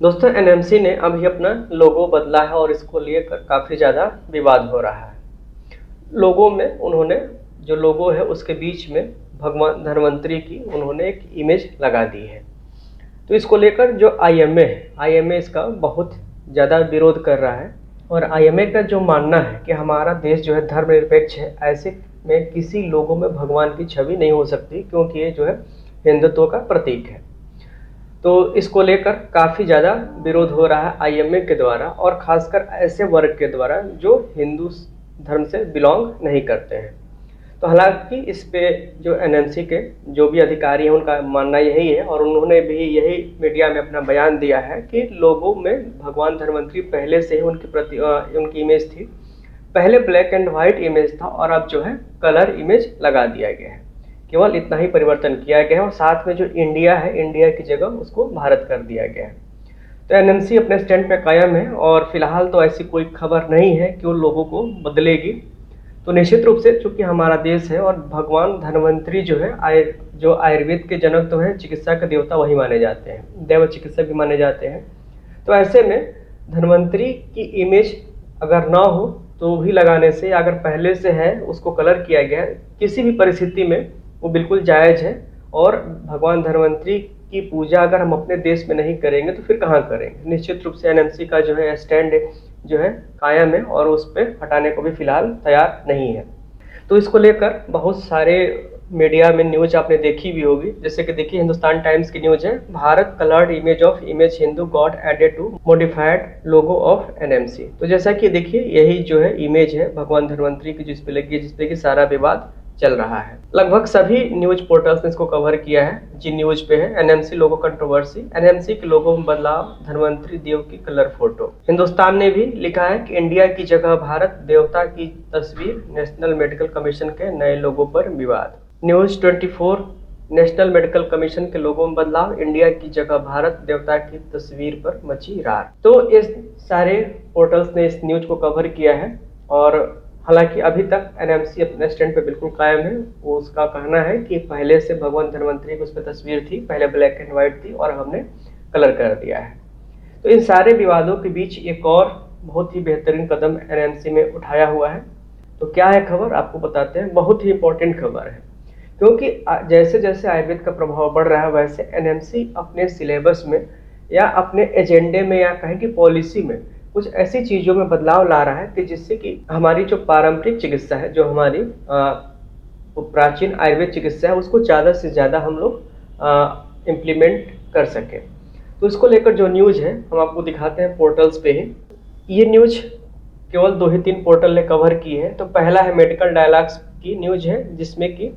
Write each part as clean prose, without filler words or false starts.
दोस्तों एनएमसी ने अभी अपना लोगो बदला है और इसको लेकर काफ़ी ज़्यादा विवाद हो रहा है। लोगो में उन्होंने जो लोगो है उसके बीच में भगवान धन्वंतरी की उन्होंने एक इमेज लगा दी है। तो इसको लेकर जो आईएमए है, आईएमए इसका बहुत ज़्यादा विरोध कर रहा है और आईएमए का जो मानना है कि हमारा देश जो है धर्मनिरपेक्ष है, ऐसे में किसी लोगों में भगवान की छवि नहीं हो सकती क्योंकि ये जो है हिंदुत्व का प्रतीक है। तो इसको लेकर काफ़ी ज़्यादा विरोध हो रहा है आईएमए के द्वारा और ख़ासकर ऐसे वर्ग के द्वारा जो हिंदू धर्म से बिलोंग नहीं करते हैं। तो हालांकि इस पे जो एनएमसी के जो भी अधिकारी हैं उनका मानना यही है और उन्होंने भी यही मीडिया में अपना बयान दिया है कि लोगों में भगवान धन्वंतरी पहले से ही उनके प्रति उनकी इमेज थी। पहले ब्लैक एंड वाइट इमेज था और अब जो है कलर इमेज लगा दिया गया है। केवल इतना ही परिवर्तन किया गया है और साथ में जो इंडिया है, इंडिया की जगह उसको भारत कर दिया गया है। तो एनएमसी अपने स्टैंड पे कायम है और फिलहाल तो ऐसी कोई खबर नहीं है कि वो लोगों को बदलेगी। तो निश्चित रूप से चूंकि हमारा देश है और भगवान धन्वंतरी जो है जो आयुर्वेद के जनक तो है, चिकित्सा के देवता वही माने जाते हैं, देव चिकित्सक भी माने जाते हैं। तो ऐसे में धन्वंतरी की इमेज अगर ना हो तो भी लगाने से, अगर पहले से है उसको कलर किया गया है, किसी भी परिस्थिति में वो बिल्कुल जायज़ है। और भगवान धन्वंतरी की पूजा अगर हम अपने देश में नहीं करेंगे तो फिर कहाँ करेंगे। निश्चित रूप से एनएमसी का जो है स्टैंड जो है कायम है और उस पर हटाने को भी फिलहाल तैयार नहीं है। तो इसको लेकर बहुत सारे मीडिया में न्यूज आपने देखी भी होगी, जैसे कि देखिए हिंदुस्तान टाइम्स की न्यूज है, Bharat coloured image of image Hindu god added to modified logo of NMC. तो जैसा कि देखिए यही जो है इमेज है भगवान धन्वंतरी की जिस पे कि सारा विवाद चल रहा है। लगभग सभी न्यूज पोर्टल्स ने इसको कवर किया है। जी न्यूज पे है एनएमसी लोगो कंट्रोवर्सी, एनएमसी के लोगो में बदलाव, धन्वंतरी देव की कलर फोटो। हिंदुस्तान ने भी लिखा है कि इंडिया की जगह भारत देवता की तस्वीर, नेशनल मेडिकल कमीशन के नए लोगो पर विवाद। न्यूज 24, नेशनल मेडिकल कमीशन के लोगों में बदलाव, इंडिया की जगह भारत देवता की तस्वीर पर मची रार। तो इस सारे पोर्टल्स ने इस न्यूज को कवर किया है और हालांकि अभी तक एनएमसी अपने स्टैंड पे बिल्कुल कायम है। वो उसका कहना है कि पहले से भगवान धन्वंतरी की उस पर तस्वीर थी, पहले ब्लैक एंड व्हाइट थी और हमने कलर कर दिया है। तो इन सारे विवादों के बीच एक और बहुत ही बेहतरीन कदम एनएमसी में उठाया हुआ है। तो क्या है खबर, आपको बताते हैं। बहुत ही इंपॉर्टेंट खबर है क्योंकि जैसे जैसे आयुर्वेद का प्रभाव बढ़ रहा है वैसे एनएमसी अपने सिलेबस में या अपने एजेंडे में या कहें कि पॉलिसी में कुछ ऐसी चीज़ों में बदलाव ला रहा है कि जिससे कि हमारी जो पारंपरिक चिकित्सा है, जो हमारी प्राचीन आयुर्वेद चिकित्सा है, उसको ज़्यादा से ज़्यादा हम लोग इम्प्लीमेंट कर सकें। तो इसको लेकर जो न्यूज़ है हम आपको दिखाते हैं पोर्टल्स पे ही। ये न्यूज़ केवल 2 ही 3 पोर्टल ने कवर की है। तो पहला है मेडिकल डायलॉग्स की न्यूज़ है जिसमें कि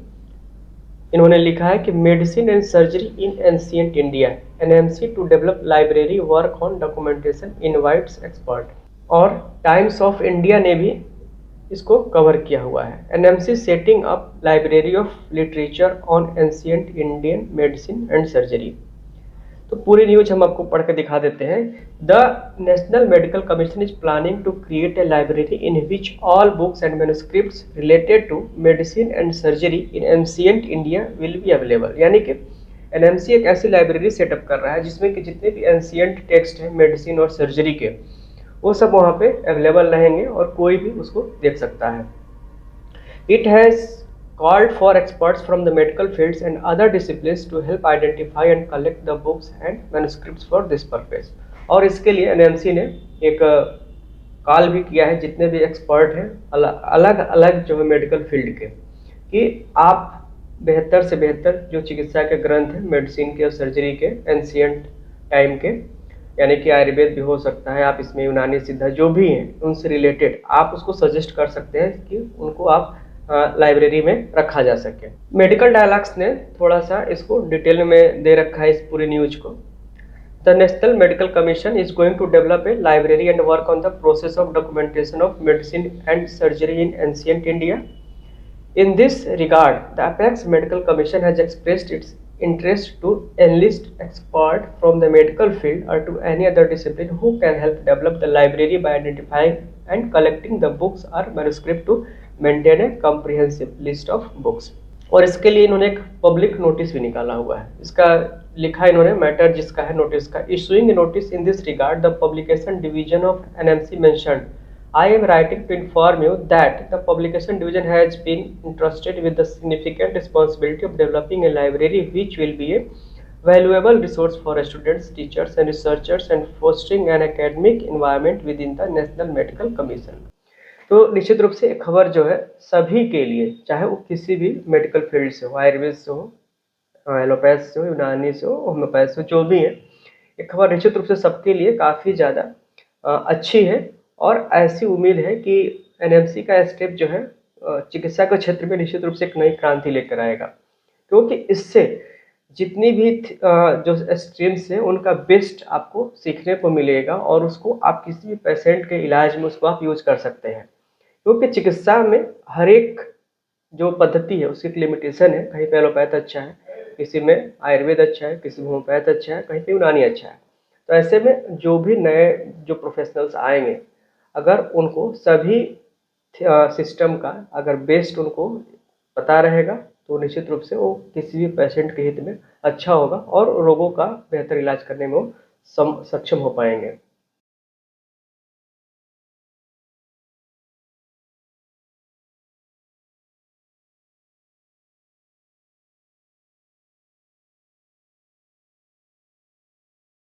इन्होंने लिखा है कि medicine and surgery in ancient India, NMC to develop library work on documentation invites expert. और टाइम्स ऑफ इंडिया ने भी इसको कवर किया हुआ है। NMC setting up library of literature on ancient Indian medicine and surgery. तो पूरी news हम आपको पढ़ के दिखा देते हैं। The national medical commission is planning to create a library in which all books and manuscripts related to medicine and surgery in ancient India will be available. यानी कि एनएमसी एक ऐसी लाइब्रेरी सेटअप कर रहा है जिसमें कि जितने भी एंशिएंट टेक्स्ट हैं मेडिसिन और सर्जरी के, वो सब वहाँ पे अवेलेबल रहेंगे और कोई भी उसको देख सकता है। It has called for experts from the medical fields and other disciplines to help identify and collect the books and manuscripts for this purpose। और इसके लिए एनएमसी ने एक कॉल भी किया है जितने भी एक्सपर्ट हैं अलग अलग जो है मेडिकल फील्ड के, कि आप बेहतर से बेहतर जो चिकित्सा के ग्रंथ हैं मेडिसिन के और सर्जरी के एंशिएंट टाइम के, यानी कि आयुर्वेद भी हो सकता है, आप इसमें यूनानी सिद्धा जो भी हैं उनसे रिलेटेड आप उसको सजेस्ट कर सकते हैं कि उनको आप लाइब्रेरी में रखा जा सके। मेडिकल डायलॉग्स ने थोड़ा सा इसको डिटेल में दे रखा है इस पूरी न्यूज को। The national medical commission is going to develop a library and work on the process of documentation of medicine and surgery in ancient India. In this regard, the Apex Medical Commission has expressed its interest to enlist experts from the medical field or to any other discipline who can help develop the library by identifying and collecting the books or manuscript to maintain a comprehensive list of books। और इसके लिए इन्होंने एक public notice भी निकाला हुआ है। इसका लिखा इन्होंने मैटर जिसका है नोटिस का, issuing notice in this regard the publication division of NMC mentioned I am writing to inform you that the publication division has been entrusted with the significant responsibility of developing a library which will be a valuable resource for students, teachers and researchers and fostering an academic environment within the National Medical Commission। तो निश्चित रूप से एक खबर जो है सभी के लिए, चाहे वो किसी भी मेडिकल फील्ड से हो, आयुर्वेद से हो, एलोपैथ से हो, यूनानी से हो, होम्योपैथ से हो, जो भी है, ये खबर निश्चित रूप से सबके लिए काफ़ी ज़्यादा अच्छी है। और ऐसी उम्मीद है कि एनएमसी का स्टेप जो है चिकित्सा के क्षेत्र में निश्चित रूप से एक नई क्रांति लेकर आएगा, क्योंकि इससे जितनी भी जो स्ट्रीम्स हैं उनका बेस्ट आपको सीखने को मिलेगा और उसको आप किसी भी पेशेंट के इलाज में उसको आप यूज कर सकते हैं। क्योंकि चिकित्सा में हर एक जो पद्धति है उसकी एक लिमिटेशन है, कहीं पे एलोपैथ अच्छा है, किसी में आयुर्वेद अच्छा है, किसी में होम्योपैथ अच्छा है, कहीं पे यूनानी अच्छा है। तो ऐसे में जो भी नए जो प्रोफेशनल्स आएंगे, अगर उनको सभी सिस्टम का अगर बेस्ट उनको पता रहेगा तो निश्चित रूप से वो किसी भी पेशेंट के हित में अच्छा होगा और रोगों का बेहतर इलाज करने में वो सक्षम हो पाएंगे।